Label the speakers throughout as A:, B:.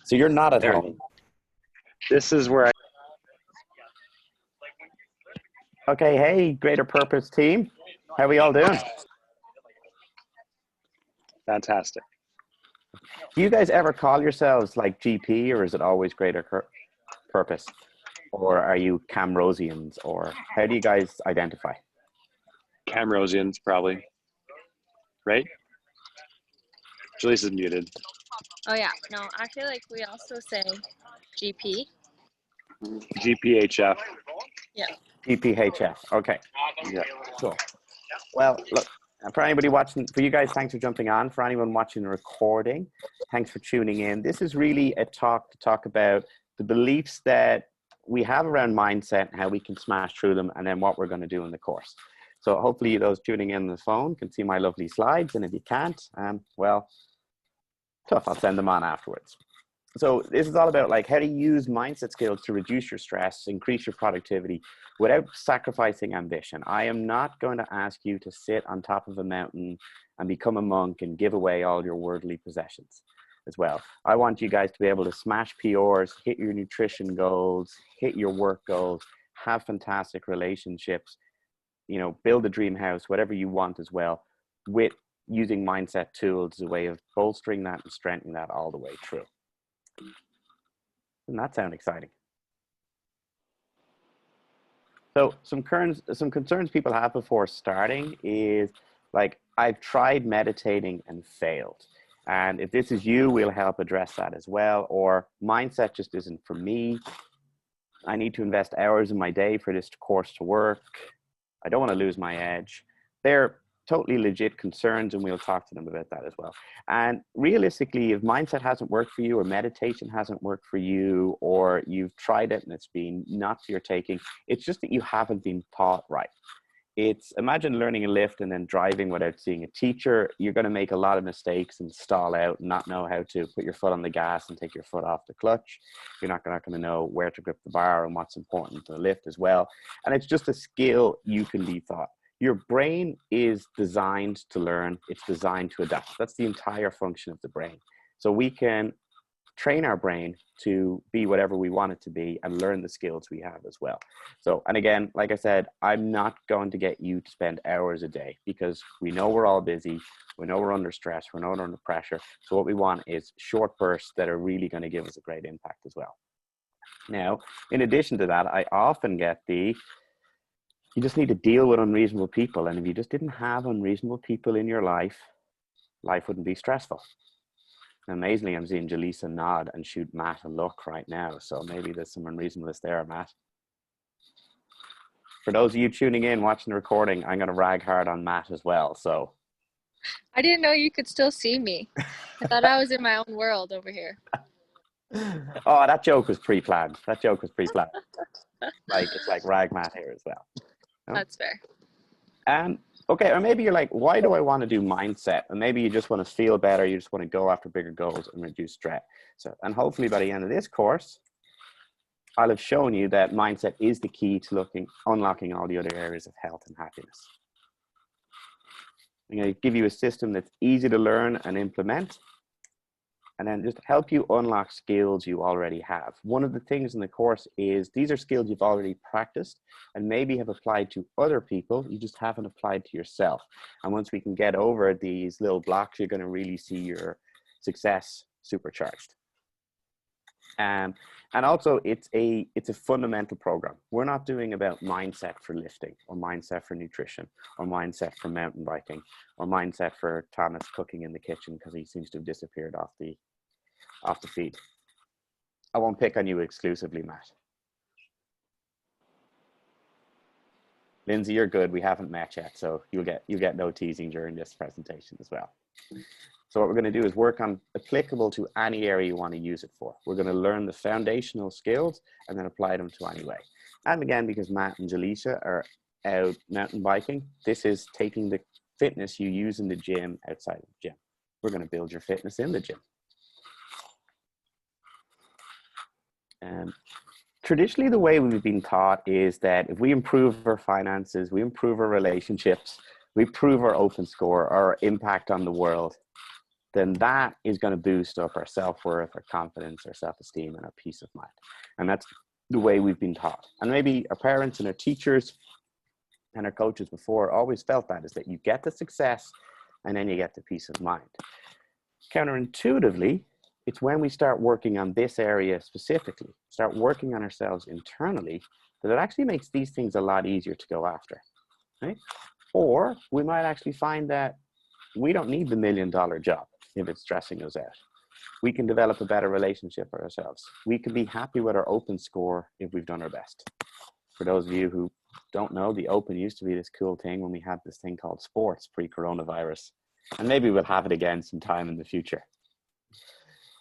A: So you're not at
B: There.
A: home.
B: This is where
A: Okay, hey, Greater Purpose team. How we all doing?
B: fantastic.
A: Do you guys ever call yourselves like GP, or is it always Purpose? Or are you Camrosians, or how do you guys identify?
B: Camrosians, probably. Right? Julie's is muted.
C: Oh yeah, no, I feel like we also say GP.
B: GPHF.
C: Yeah.
A: GPHF. Okay,
B: Yeah.
A: cool. Well, look, for anybody watching, for you guys, thanks for jumping on. For anyone watching the recording, thanks for tuning in. This is really a talk to talk about the beliefs that we have around mindset and how we can smash through them, and then what we're going to do in the course. So hopefully those tuning in on the phone can see my lovely slides, and if you can't, well, tough, I'll send them on afterwards. So this is all about like how to use mindset skills to reduce your stress, increase your productivity without sacrificing ambition. I am not going to ask you to sit on top of a mountain and become a monk and give away all your worldly possessions as well. I want you guys to be able to smash PRs, hit your nutrition goals, hit your work goals, have fantastic relationships, you know, build a dream house, whatever you want as well, with using mindset tools as a way of bolstering that and strengthening that all the way through. Doesn't that sound exciting? So some concerns people have before starting is like, I've tried meditating and failed. And if this is you, we'll help address that as well. Or mindset just isn't for me. I need to invest hours in my day for this course to work. I don't want to lose my edge. They're totally legit concerns, and we'll talk to them about that as well. And realistically, if mindset hasn't worked for you, or meditation hasn't worked for you, or you've tried it and it's been not to your taking, it's just that you haven't been taught right. It's, imagine learning a lift and then driving without seeing a teacher. You're going to make a lot of mistakes and stall out and not know how to put your foot on the gas and take your foot off the clutch. You're not going to know where to grip the bar and what's important to the lift as well. And it's just a skill you can be taught. Your brain is designed to learn. It's designed to adapt. That's the entire function of the brain. So we can train our brain to be whatever we want it to be and learn the skills we have as well. So, and again, like I said, I'm not going to get you to spend hours a day, because we know we're all busy. We know we're under stress. We know we're under pressure. So what we want is short bursts that are really going to give us a great impact as well. Now, in addition to that, I often get you just need to deal with unreasonable people. And if you just didn't have unreasonable people in your life, life wouldn't be stressful. Amazingly, I'm seeing Jaleesa nod and shoot Matt a look right now. So maybe there's some unreasonableness there, Matt. For those of you tuning in, watching the recording, I'm going to rag hard on Matt as well. So
C: I didn't know you could still see me. I thought I was in my own world over here.
A: Oh, that joke was pre-planned. That joke was pre-planned. Like, it's like rag Matt here as well. No?
C: That's fair.
A: Okay, or maybe you're like, why do I want to do mindset? And maybe you just want to feel better. You just want to go after bigger goals and reduce stress. So, and hopefully by the end of this course, I'll have shown you that mindset is the key to unlocking all the other areas of health and happiness. I'm going to give you a system that's easy to learn and implement, and then just help you unlock skills you already have. One of the things in the course is these are skills you've already practiced and maybe have applied to other people. You just haven't applied to yourself. And once we can get over these little blocks, you're going to really see your success supercharged. And also it's a fundamental program. We're not doing about mindset for lifting, or mindset for nutrition, or mindset for mountain biking, or mindset for Thomas cooking in the kitchen because he seems to have disappeared off the feed. I won't pick on you exclusively, Matt. Lindsay, you're good. We haven't met yet, so you'll get no teasing during this presentation as well. So what we're going to do is work on applicable to any area you want to use it for. We're going to learn the foundational skills and then apply them to any way. And again, because Matt and Jaleesa are out mountain biking, this is taking the fitness you use in the gym outside of the gym. We're going to build your fitness in the gym. Traditionally, the way we've been taught is that if we improve our finances, we improve our relationships, we improve our open score, our impact on the world, then that is going to boost up our self-worth, our confidence, our self-esteem, and our peace of mind. And that's the way we've been taught. And maybe our parents and our teachers and our coaches before always felt that, is that you get the success and then you get the peace of mind. Counterintuitively, it's when we start working on this area specifically, start working on ourselves internally, that it actually makes these things a lot easier to go after, right? Or we might actually find that we don't need the $1 million job if it's stressing us out. We can develop a better relationship for ourselves. We can be happy with our open score if we've done our best. For those of you who don't know, the open used to be this cool thing when we had this thing called sports pre-coronavirus. And maybe we'll have it again sometime in the future.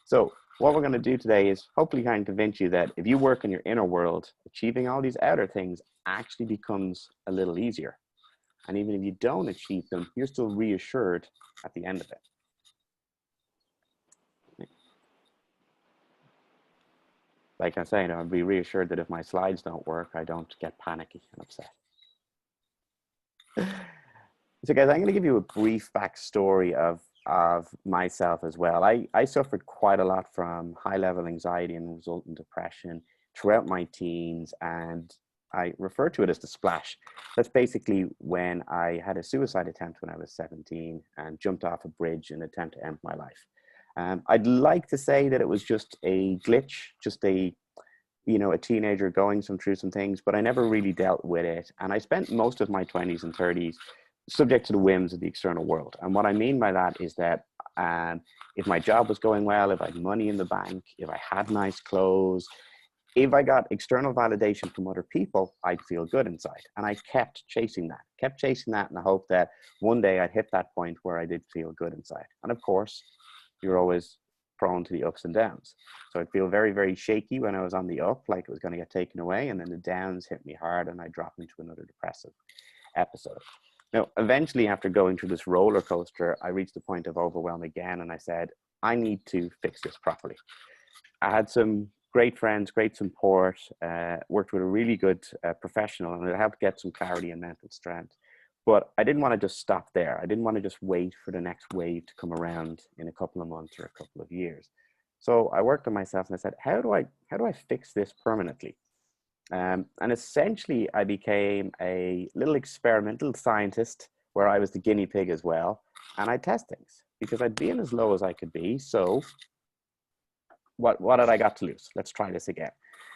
A: So what we're going to do today is hopefully kind of convince you that if you work in your inner world, achieving all these outer things actually becomes a little easier. And even if you don't achieve them, you're still reassured at the end of it. Like I say, I'll be reassured that if my slides don't work, I don't get panicky and upset. So guys, I'm going to give you a brief backstory of myself as well. I suffered quite a lot from high-level anxiety and resultant depression throughout my teens, and I refer to it as the splash. That's basically when I had a suicide attempt when I was 17 and jumped off a bridge in an attempt to end my life. I'd like to say that it was just a glitch, just a teenager going through some things, but I never really dealt with it. And I spent most of my 20s and 30s subject to the whims of the external world. And what I mean by that is that if my job was going well, if I had money in the bank, if I had nice clothes, if I got external validation from other people, I'd feel good inside. And I kept chasing that in the hope that one day I'd hit that point where I did feel good inside. And of course, you're always prone to the ups and downs. So I'd feel very, very shaky when I was on the up, like it was going to get taken away. And then the downs hit me hard and I dropped into another depressive episode. Now, eventually, after going through this roller coaster, I reached the point of overwhelm again. And I said, I need to fix this properly. I had some great friends, great support, worked with a really good professional, and it helped get some clarity and mental strength. But I didn't want to just stop there. I didn't want to just wait for the next wave to come around in a couple of months or a couple of years. So I worked on myself and I said, how do I fix this permanently? And essentially I became a little experimental scientist where I was the guinea pig as well. And I test things because I'd been as low as I could be. So what had I got to lose? Let's try this again.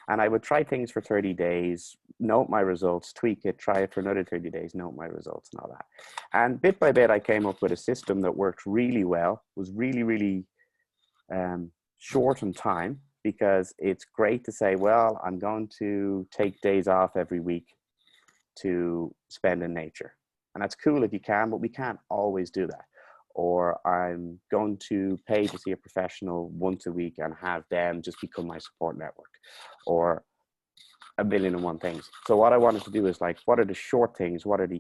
A: And I would try things for 30 days, note my results, tweak it, try it for another 30 days, note my results and all that. And bit by bit, I came up with a system that worked really well, was really, really short on time, because it's great to say, well, I'm going to take days off every week to spend in nature. And that's cool if you can, but we can't always do that. Or I'm going to pay to see a professional once a week and have them just become my support network, or a million and one things. So what I wanted to do is like, what are the short things? What are the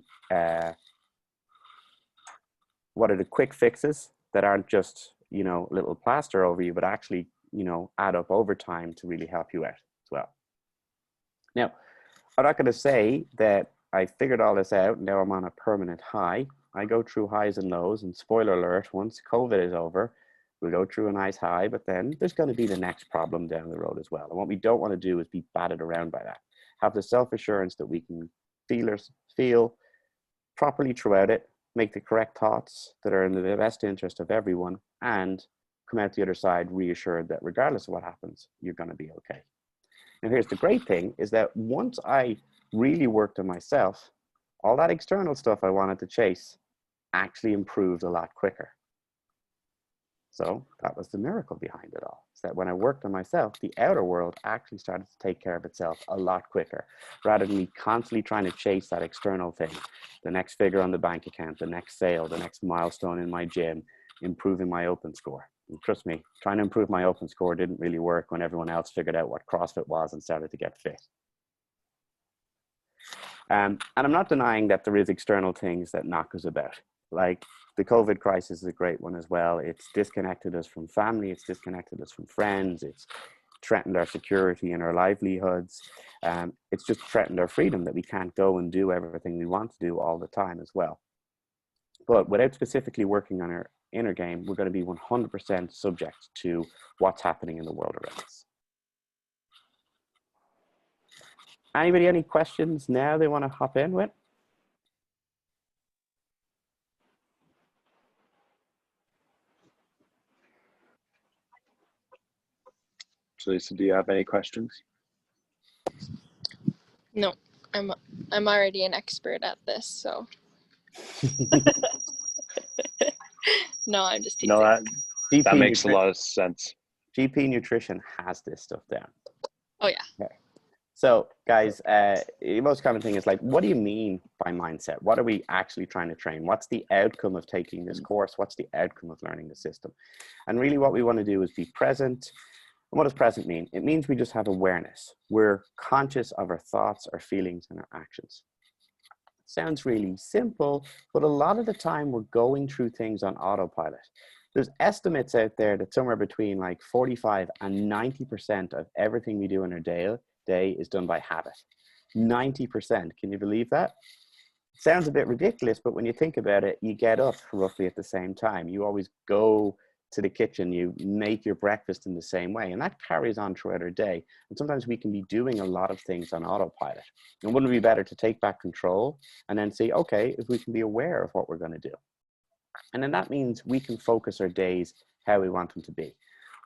A: quick fixes that aren't just, little plaster over you, but actually, add up over time to really help you out as well. Now, I'm not going to say that I figured all this out. Now I'm on a permanent high. I go through highs and lows, and spoiler alert, once COVID is over, we'll go through a nice high, but then there's going to be the next problem down the road as well. And what we don't want to do is be battered around by that. Have the self-assurance that we can feel properly throughout it, make the correct thoughts that are in the best interest of everyone, and come out the other side reassured that regardless of what happens, you're going to be okay. And here's the great thing, is that once I really worked on myself, all that external stuff I wanted to chase actually improved a lot quicker. So that was the miracle behind it all. Is that when I worked on myself, the outer world actually started to take care of itself a lot quicker, rather than me constantly trying to chase that external thing, the next figure on the bank account, the next sale, the next milestone in my gym, improving my open score. And trust me, trying to improve my open score didn't really work when everyone else figured out what CrossFit was and started to get fit. And I'm not denying that there is external things that knock us about. Like the COVID crisis is a great one as well. It's disconnected us from family. It's disconnected us from friends. It's threatened our security and our livelihoods. It's just threatened our freedom that we can't go and do everything we want to do all the time as well. But without specifically working on inner game, we're going to be 100% subject to what's happening in the world around us. Anybody, any questions now they want to hop in with?
B: So Lisa, do you have any questions?
C: No, I'm already an expert at this, so no, I'm just teasing.
B: No, that
A: GP
B: makes a lot of sense.
A: GP Nutrition has this stuff down.
C: Oh yeah.
A: Okay. So guys, the most common thing is like, what do you mean by mindset? What are we actually trying to train? What's the outcome of taking this course? What's the outcome of learning the system? And really what we want to do is be present. And what does present mean? It means we just have awareness. We're conscious of our thoughts, our feelings, and our actions. Sounds really simple, but a lot of the time we're going through things on autopilot. There's estimates out there that somewhere between like 45 and 90% of everything we do in our day is done by habit. 90%, can you believe that? Sounds a bit ridiculous, but when you think about it, you get up roughly at the same time. You always go to the kitchen, you make your breakfast in the same way, and that carries on throughout our day. And sometimes we can be doing a lot of things on autopilot. And wouldn't it be better to take back control and then say, okay, if we can be aware of what we're going to do. And then that means we can focus our days how we want them to be.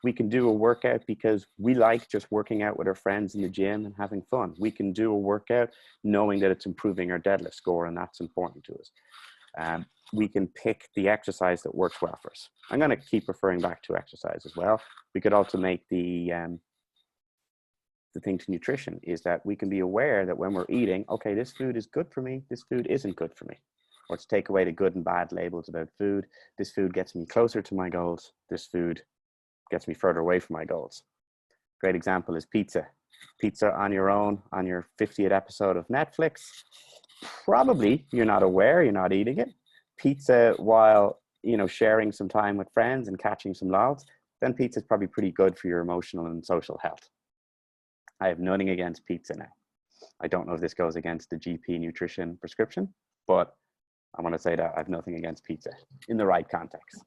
A: We can do a workout because we like just working out with our friends in the gym and having fun. We can do a workout knowing that it's improving our deadlift score, and that's important to us. We can pick the exercise that works well for us. I'm going to keep referring back to exercise as well. We could also make the thing to nutrition is that we can be aware that when we're eating, okay, this food is good for me, this food isn't good for me. Or to take away the good and bad labels about food. This food gets me closer to my goals. This food gets me further away from my goals. Great example is pizza. Pizza on your own, on your 50th episode of Netflix, probably you're not aware, you're not eating it. Pizza while, you know, sharing some time with friends and catching some lols, then pizza is probably pretty good for your emotional and social health. I have nothing against pizza now. I don't know if this goes against the GP nutrition prescription, but I want to say that I have nothing against pizza in the right context.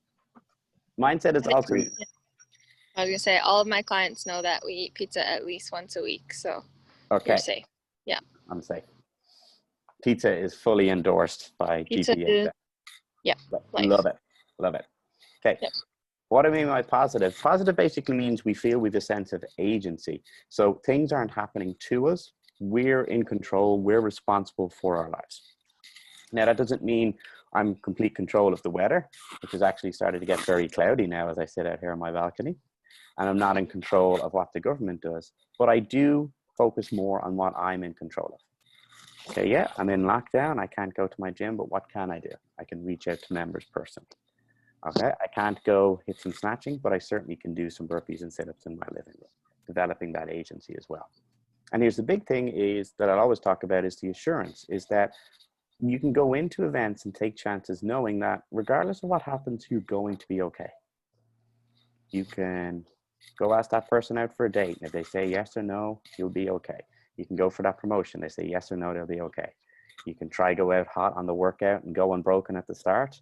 A: Mindset is also...
C: I was going to say, all of my clients know that we eat pizza at least once a week, so
A: okay.
C: You're safe. Yeah.
A: I'm safe. Pizza is fully endorsed by GP.
C: Yeah.
A: Love it. Love it. Okay. Yep. What do I mean by positive? Positive basically means we feel we have a sense of agency. So things aren't happening to us. We're in control. We're responsible for our lives. Now, that doesn't mean I'm in complete control of the weather, which has actually started to get very cloudy now as I sit out here on my balcony. And I'm not in control of what the government does. But I do focus more on what I'm in control of. Okay, yeah, I'm in lockdown. I can't go to my gym, but what can I do? I can reach out to members personally. Okay, I can't go hit some snatching, but I certainly can do some burpees and sit-ups in my living room, developing that agency as well. And here's the big thing is that I'll always talk about is the assurance, is that you can go into events and take chances knowing that regardless of what happens, you're going to be okay. You can go ask that person out for a date. If they say yes or no, you'll be okay. You can go for that promotion. They say yes or no, they'll be okay. You can try go out hot on the workout and go unbroken at the start.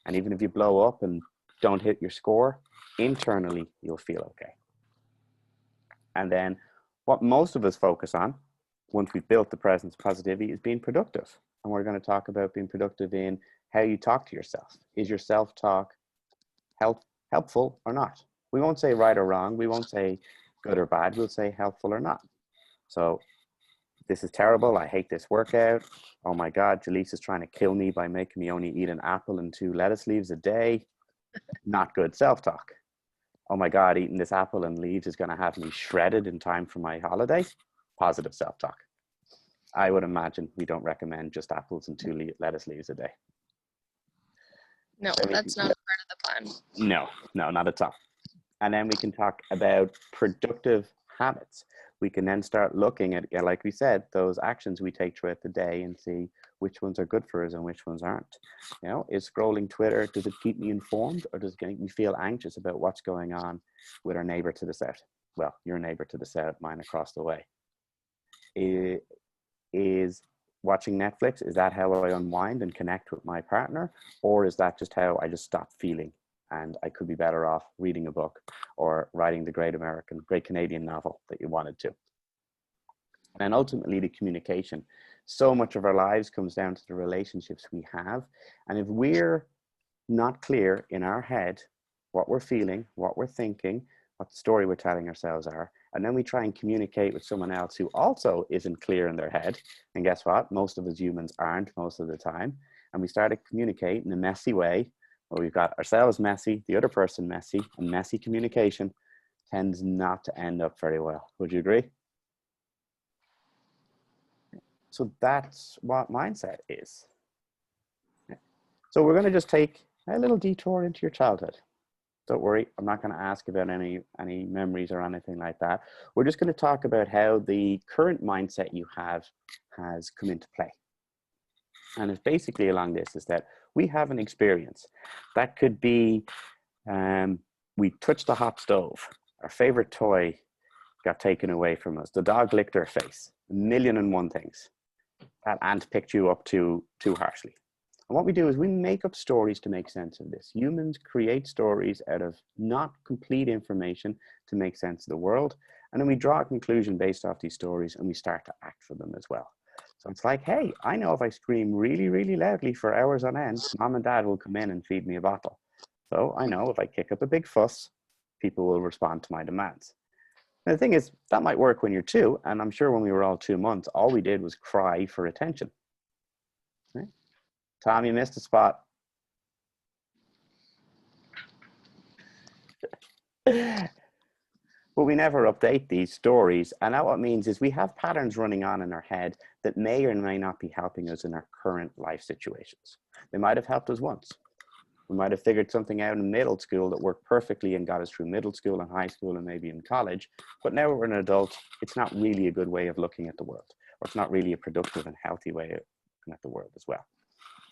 A: And even if you blow up and don't hit your score, internally, you'll feel okay. And then what most of us focus on, once we've built the presence of positivity, is being productive. And we're going to talk about being productive in how you talk to yourself. Is your self-talk helpful or not? We won't say right or wrong. We won't say good or bad. We'll say helpful or not. So this is terrible. I hate this workout. Oh my God, Jaleesa is trying to kill me by making me only eat an apple and 2 lettuce leaves a day. Not good self-talk. Oh my God, eating this apple and leaves is going to have me shredded in time for my holiday. Positive self-talk. I would imagine we don't recommend just apples and 2 lettuce leaves a day.
C: No, that's not part of the plan.
A: No, not at all. And then we can talk about productive habits. We can then start looking at, like we said, those actions we take throughout the day and see which ones are good for us and which ones aren't. You know, is scrolling Twitter, does it keep me informed or does it make me feel anxious about what's going on with our neighbor to the south? Well, your neighbor to the south, mine across the way. Is watching Netflix, is that how I unwind and connect with my partner? Or is that just how I just stop feeling and I could be better off reading a book or writing the great Canadian novel that you wanted to. And ultimately the communication. So much of our lives comes down to the relationships we have. And if we're not clear in our head what we're feeling, what we're thinking, what the story we're telling ourselves are, and then we try and communicate with someone else who also isn't clear in their head, and guess what? Most of us humans aren't most of the time. And we start to communicate in a messy way, where we've got ourselves messy, the other person messy, and messy communication tends not to end up very well. Would you agree? So that's what mindset is. So we're going to just take a little detour into your childhood. Don't worry, I'm not going to ask about any memories or anything like that. We're just going to talk about how the current mindset you have has come into play. And it's basically along this, is that we have an experience. That could be, we touched the hot stove, our favorite toy got taken away from us, the dog licked our face, 1,000,001 things. That ant picked you up too harshly. And what we do is we make up stories to make sense of this. Humans create stories out of not complete information to make sense of the world. And then we draw a conclusion based off these stories, and we start to act for them as well. So it's like, hey, I know if I scream really, really loudly for hours on end, mom and dad will come in and feed me a bottle. So I know if I kick up a big fuss, people will respond to my demands. And the thing is, that might work when you're 2. And I'm sure when we were all 2 months, all we did was cry for attention. Right? Tom, you missed a spot. But we never update these stories. And that what it means is we have patterns running on in our head that may or may not be helping us in our current life situations. They might have helped us once. We might have figured something out in middle school that worked perfectly and got us through middle school and high school and maybe in college. But now we're an adult, it's not really a good way of looking at the world, or it's not really a productive and healthy way of looking at the world as well.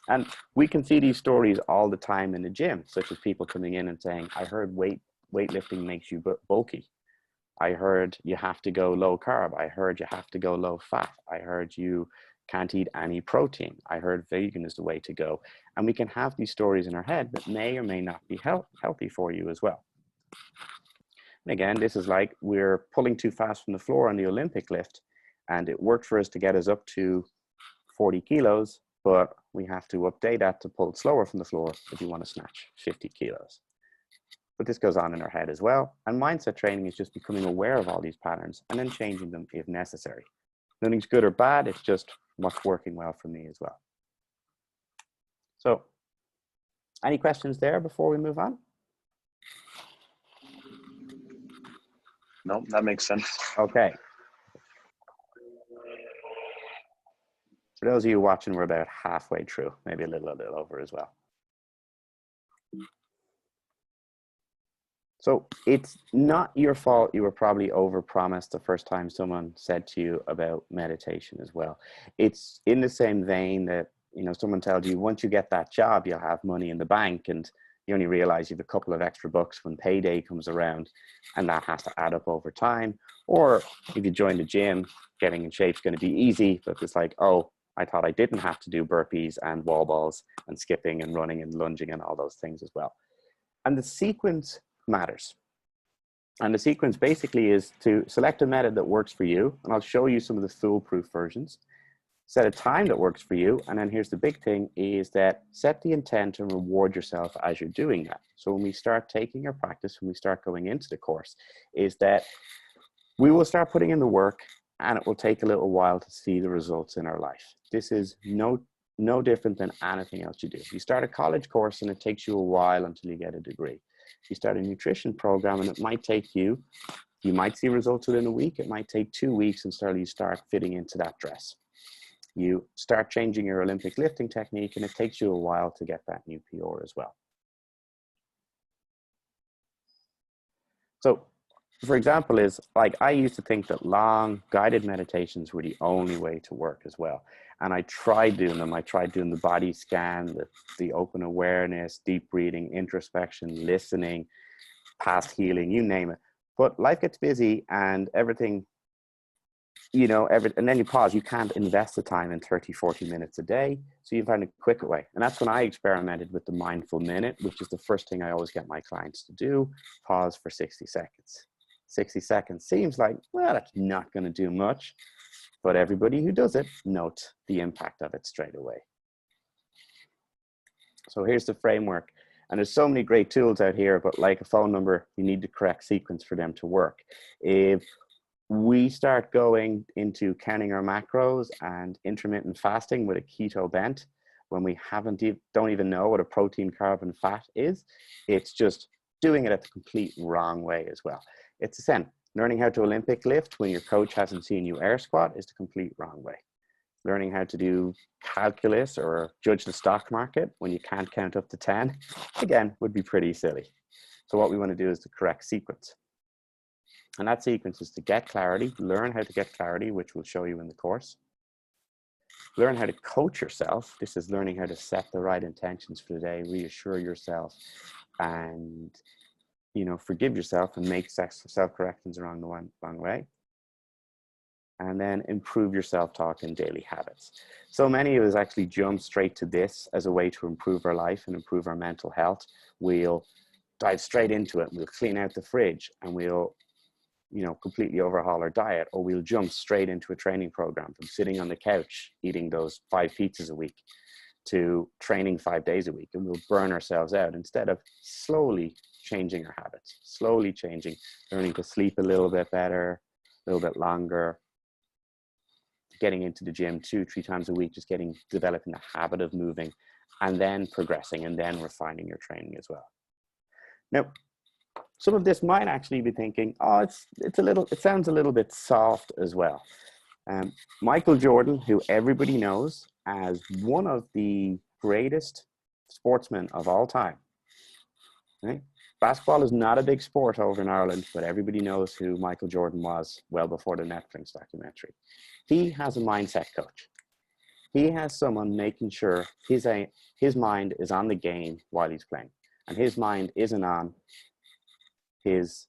A: And we can see these stories all the time in the gym, such as people coming in and saying, I heard weightlifting makes you bulky. I heard you have to go low carb. I heard you have to go low fat. I heard you can't eat any protein. I heard vegan is the way to go. And we can have these stories in our head that may or may not be healthy for you as well. And again, this is like we're pulling too fast from the floor on the Olympic lift, and it worked for us to get us up to 40 kilos, but we have to update that to pull it slower from the floor if you want to snatch 50 kilos. But this goes on in our head as well. And mindset training is just becoming aware of all these patterns and then changing them if necessary. Nothing's good or bad, it's just what's working well for me as well. So, any questions there before we move on?
B: No, that makes sense.
A: Okay. For those of you watching, we're about halfway through, maybe a little over as well. So it's not your fault you were probably overpromised the first time someone said to you about meditation as well. It's in the same vein that, you know, someone tells you once you get that job, you'll have money in the bank, and you only realize you have a couple of extra bucks when payday comes around, and that has to add up over time. Or if you join the gym, getting in shape is going to be easy, but it's like, oh, I thought I didn't have to do burpees and wall balls and skipping and running and lunging and all those things as well. And the sequence matters. And the sequence basically is to select a method that works for you, and I'll show you some of the foolproof versions. Set a time that works for you, and then here's the big thing, is that set the intent and reward yourself as you're doing that. So when we start taking our practice, when we start going into the course, is that we will start putting in the work, and it will take a little while to see the results in our life. This is no different than anything else you do. You start a college course and it takes you a while until you get a degree. You start a nutrition program and it might take you might see results within a week. It might take 2 weeks until you start fitting into that dress. You start changing your Olympic lifting technique and it takes you a while to get that new PR as well. So, for example, is like I used to think that long guided meditations were the only way to work as well. And I tried doing them. I tried doing the body scan, the open awareness, deep breathing, introspection, listening, past healing, you name it. But life gets busy and everything and then you pause. You can't invest the time in 30, 40 minutes a day. So you find a quicker way. And that's when I experimented with the mindful minute, which is the first thing I always get my clients to do. Pause for 60 seconds. 60 seconds seems like, well, that's not going to do much. But everybody who does it note the impact of it straight away. So here's the framework. And there's so many great tools out here, but like a phone number, you need the correct sequence for them to work. If we start going into counting our macros and intermittent fasting with a keto bent, when we don't even know what a protein, carb, and fat is, it's just doing it at the complete wrong way as well. It's the same. Learning how to Olympic lift when your coach hasn't seen you air squat is the complete wrong way. Learning how to do calculus or judge the stock market when you can't count up to 10, again, would be pretty silly. So what we want to do is the correct sequence. And that sequence is to get clarity, learn how to get clarity, which we'll show you in the course. Learn how to coach yourself. This is learning how to set the right intentions for the day, reassure yourself, and forgive yourself and make self-corrections along the wrong way. And then improve your self-talk and daily habits. So many of us actually jump straight to this as a way to improve our life and improve our mental health. We'll dive straight into it. We'll clean out the fridge and we'll completely overhaul our diet, or we'll jump straight into a training program from sitting on the couch eating those 5 pizzas a week to training 5 days a week, and we'll burn ourselves out instead of slowly changing our habits, slowly changing, learning to sleep a little bit better, a little bit longer, getting into the gym 2-3 times a week, just developing the habit of moving, and then progressing and then refining your training as well. Now, some of this might actually be thinking, oh, it sounds a little bit soft as well. Michael Jordan, who everybody knows as one of the greatest sportsmen of all time. Right? Basketball is not a big sport over in Ireland, but everybody knows who Michael Jordan was well before the Netflix documentary. He has a mindset coach. He has someone making sure his mind is on the game while he's playing. And his mind isn't on his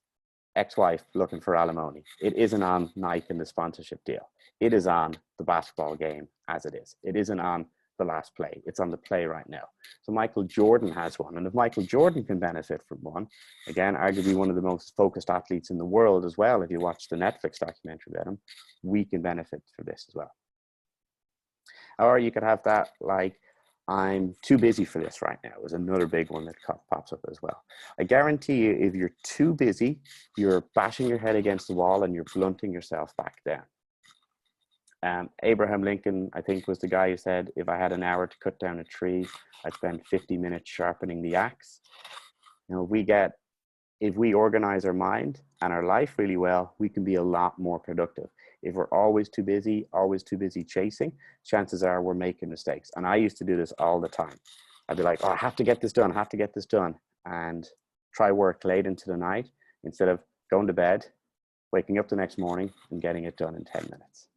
A: ex-wife looking for alimony. It isn't on Nike and the sponsorship deal. It is on the basketball game as it is. It isn't on the last play. It's on the play right now. So Michael Jordan has one. And if Michael Jordan can benefit from one, again, arguably one of the most focused athletes in the world as well, if you watch the Netflix documentary about him, we can benefit from this as well. Or you could have that like, I'm too busy for this right now is another big one that pops up as well. I guarantee you, if you're too busy, you're bashing your head against the wall and you're blunting yourself back down. Abraham Lincoln, I think, was the guy who said, if I had an hour to cut down a tree, I'd spend 50 minutes sharpening the axe. If we organize our mind and our life really well, we can be a lot more productive. If we're always too busy chasing, chances are we're making mistakes. And I used to do this all the time. I'd be like, oh, I have to get this done, and try work late into the night instead of going to bed, waking up the next morning and getting it done in 10 minutes.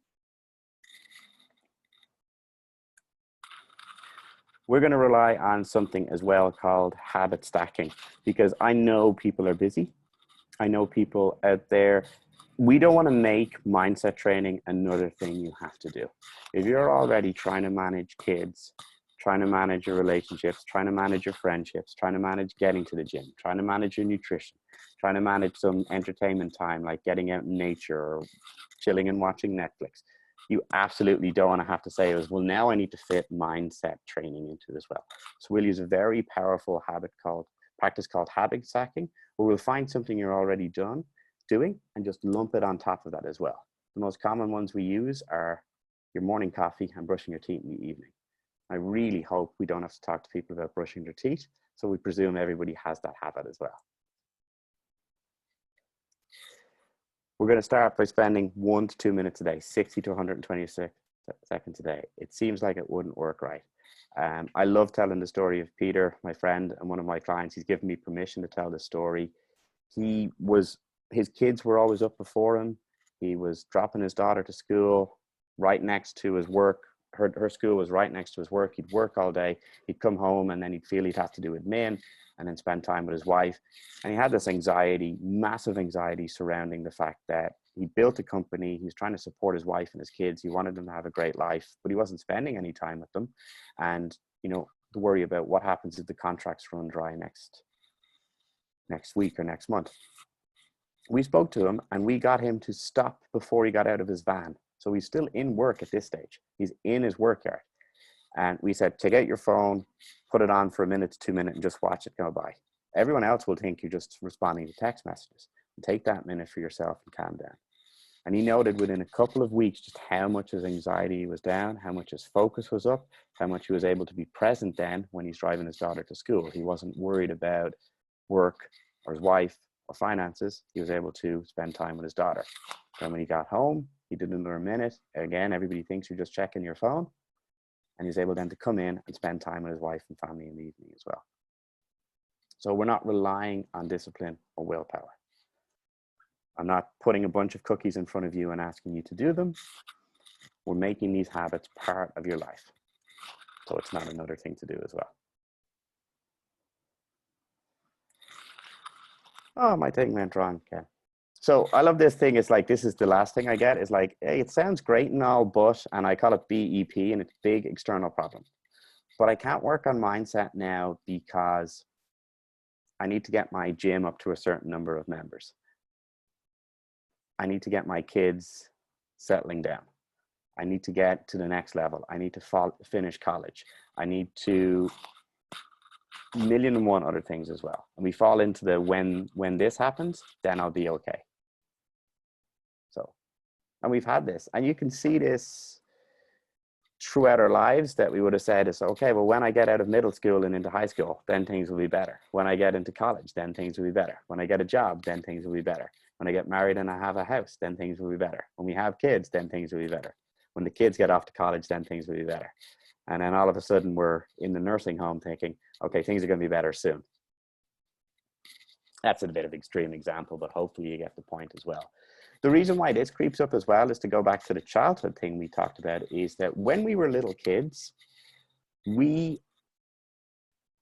A: We're going to rely on something as well called habit stacking, because I know people are busy. I know people out there. We don't want to make mindset training another thing you have to do. If you're already trying to manage kids, trying to manage your relationships, trying to manage your friendships, trying to manage getting to the gym, trying to manage your nutrition, trying to manage some entertainment time like getting out in nature or chilling and watching Netflix, you absolutely don't want to have to say, well, now I need to fit mindset training into it as well. So we'll use a very powerful practice called habit stacking, where we'll find something you're already doing and just lump it on top of that as well. The most common ones we use are your morning coffee and brushing your teeth in the evening. I really hope we don't have to talk to people about brushing their teeth, so we presume everybody has that habit as well. We're going to start by spending 1 to 2 minutes a day, 60 to 120 seconds a day. It seems like it wouldn't work right. I love telling the story of Peter, my friend and one of my clients. He's given me permission to tell the story. His kids were always up before him. He was dropping his daughter to school right next to his work. Her school was right next to his work. He'd work all day. He'd come home and then he'd feel he'd have to do admin and then spend time with his wife. And he had this anxiety, massive anxiety surrounding the fact that he built a company. He was trying to support his wife and his kids. He wanted them to have a great life, but he wasn't spending any time with them. And, you know, the worry about what happens if the contracts run dry next week or next month. We spoke to him and we got him to stop before he got out of his van. So he's still in work at this stage. He's in his work yard. And we said, take out your phone, put it on for a minute to 2 minutes and just watch it go by. Everyone else will think you're just responding to text messages. Take that minute for yourself and calm down. And he noted within a couple of weeks just how much his anxiety was down, how much his focus was up, how much he was able to be present then when he's driving his daughter to school. He wasn't worried about work or his wife or finances. He was able to spend time with his daughter. And when he got home, he did another minute. Again, everybody thinks you're just checking your phone. And he's able then to come in and spend time with his wife and family in the evening as well. So we're not relying on discipline or willpower. I'm not putting a bunch of cookies in front of you and asking you to do them. We're making these habits part of your life. So it's not another thing to do as well. Oh, my thing went wrong, Ken. So I love this thing. It's like, this is the last thing I get. It's like, hey, it sounds great and all, but, and I call it BEP, and it's big external problem. But I can't work on mindset now because I need to get my gym up to a certain number of members. I need to get my kids settling down. I need to get to the next level. I need to finish college. I need to million and one other things as well. And we fall into the when this happens, then I'll be okay. So, and we've had this, and you can see this throughout our lives that we would have said is, okay, well, when I get out of middle school and into high school, then things will be better. When I get into college, then things will be better. When I get a job, then things will be better. When I get married and I have a house, then things will be better. When we have kids, then things will be better. When the kids get off to college, then things will be better. And then all of a sudden we're in the nursing home thinking, okay, things are going to be better soon. That's a bit of extreme example, but hopefully you get the point as well. The reason why this creeps up as well is to go back to the childhood thing we talked about, is that when we were little kids, we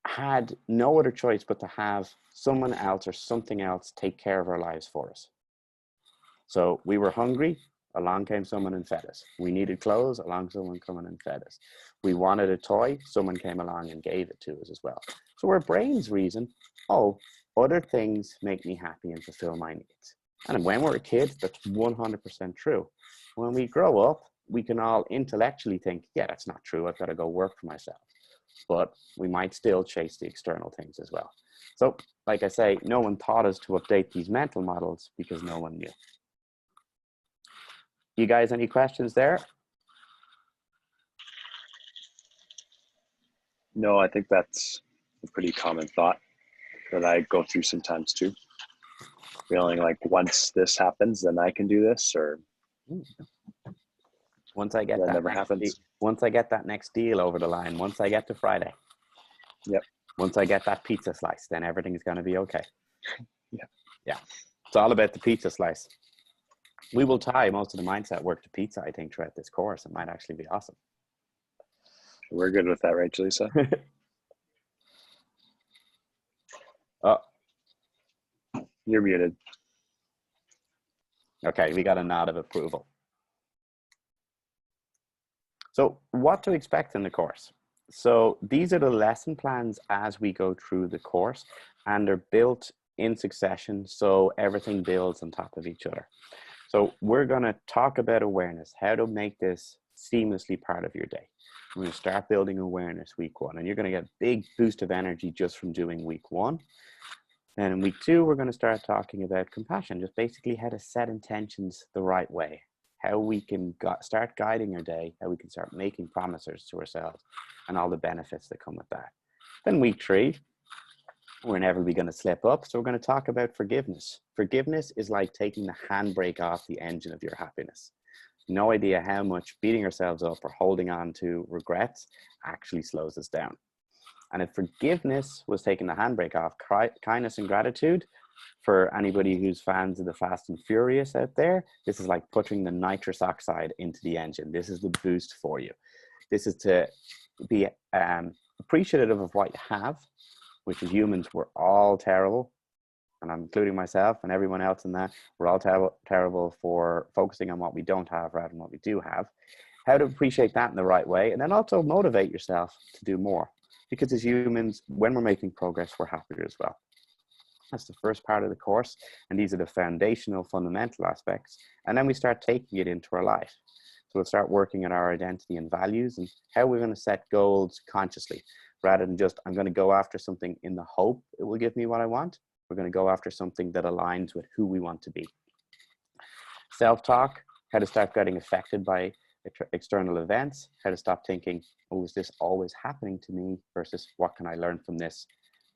A: had no other choice but to have someone else or something else take care of our lives for us. So we were hungry, along came someone and fed us. We needed clothes, along someone coming and fed us. We wanted a toy, someone came along and gave it to us as well. So our brains reason, oh, other things make me happy and fulfill my needs. And when we're a kid, that's 100% true. When we grow up, we can all intellectually think, yeah, that's not true. I've got to go work for myself. But we might still chase the external things as well. So like I say, no one taught us to update these mental models because no one knew. You guys, any questions there?
B: No, I think that's a pretty common thought that I go through sometimes too. Feeling like once this happens, then I can do this, or
A: once I get
B: that
A: that
B: never happens.
A: Once I get that next deal over the line, once I get to Friday.
B: Yep.
A: Once I get that pizza slice, then everything's going to be okay.
B: Yeah.
A: Yeah. It's all about the pizza slice. We will tie most of the mindset work to pizza, I think, throughout this course. It might actually be awesome.
B: We're good with that, right, Jaleesa?
A: Oh,
B: You're muted.
A: okay, we got a nod of approval. So what to expect in the course? So these are the lesson plans as we go through the course, and they're built in succession, so everything builds on top of each other. So we're going to talk about awareness, how to make this seamlessly part of your day. We're going to start building awareness week 1, and you're going to get a big boost of energy just from doing week 1. And in week 2, we're going to start talking about compassion, just basically how to set intentions the right way, how we can start guiding our day, how we can start making promises to ourselves, and all the benefits that come with that. Then week 3, we're never going to slip up. So we're going to talk about forgiveness. Forgiveness is like taking the handbrake off the engine of your happiness. No idea how much beating ourselves up or holding on to regrets actually slows us down. And if forgiveness was taking the handbrake off, kindness and gratitude, for anybody who's fans of the Fast and Furious out there, this is like putting the nitrous oxide into the engine. This is the boost for you. This is to be appreciative of what you have, which as humans, we're all terrible. and I'm including myself and everyone else in that, we're all terrible for focusing on what we don't have rather than what we do have. How to appreciate that in the right way, and then also motivate yourself to do more. Because as humans, when we're making progress, we're happier as well. That's the first part of the course, and these are the foundational, fundamental aspects. And then we start taking it into our life. So we'll start working at our identity and values and how we're going to set goals consciously, rather than just, I'm going to go after something in the hope it will give me what I want. We're going to go after something that aligns with who we want to be. Self-talk, how to start getting affected by external events, how to stop thinking, oh, is this always happening to me, versus what can I learn from this?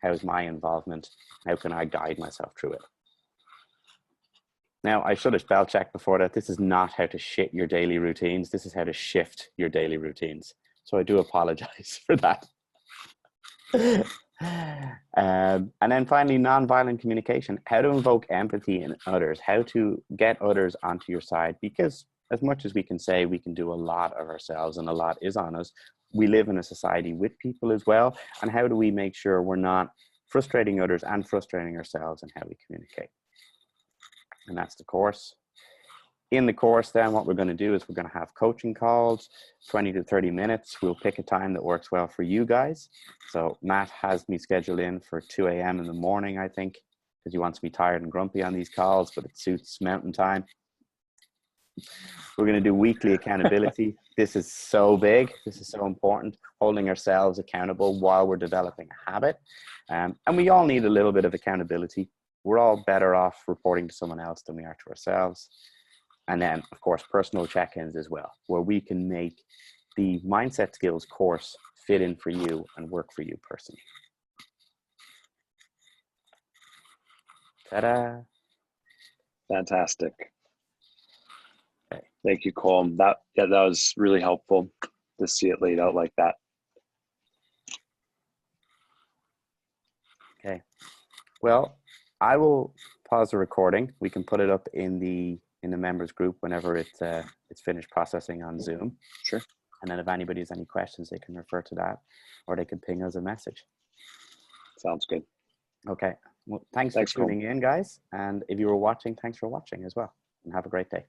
A: How's my involvement? How can I guide myself through it? Now, I should have spell checked before that. This is not how to shit your daily routines. This is how to shift your daily routines. So I do apologize for that. And then finally, nonviolent communication, how to invoke empathy in others, how to get others onto your side, because as much as we can say we can do a lot of ourselves and a lot is on us, we live in a society with people as well. And how do we make sure we're not frustrating others and frustrating ourselves in how we communicate? And that's the course. In the course, then what we're going to do is we're going to have coaching calls, 20 to 30 minutes. We'll pick a time that works well for you guys. So Matt has me scheduled in for 2 a.m. in the morning, I think, because he wants me tired and grumpy on these calls, but it suits mountain time. We're going to do weekly accountability. This is so big. This is so important, holding ourselves accountable while we're developing a habit. And we all need a little bit of accountability. We're all better off reporting to someone else than we are to ourselves. And then, of course, personal check-ins as well, where we can make the Mindset Skills course fit in for you and work for you personally. Ta-da!
B: Fantastic.
A: Okay.
B: Thank you, Colm. That was really helpful to see it laid out like that.
A: Okay. Well, I will pause the recording. We can put it up in the members group whenever it's finished processing on Zoom.
B: Sure.
A: And then if anybody has any questions, they can refer to that, or they can ping us a message.
B: Sounds good.
A: Okay. Well, thanks for tuning in, guys. And if you were watching, thanks for watching as well. And have a great day.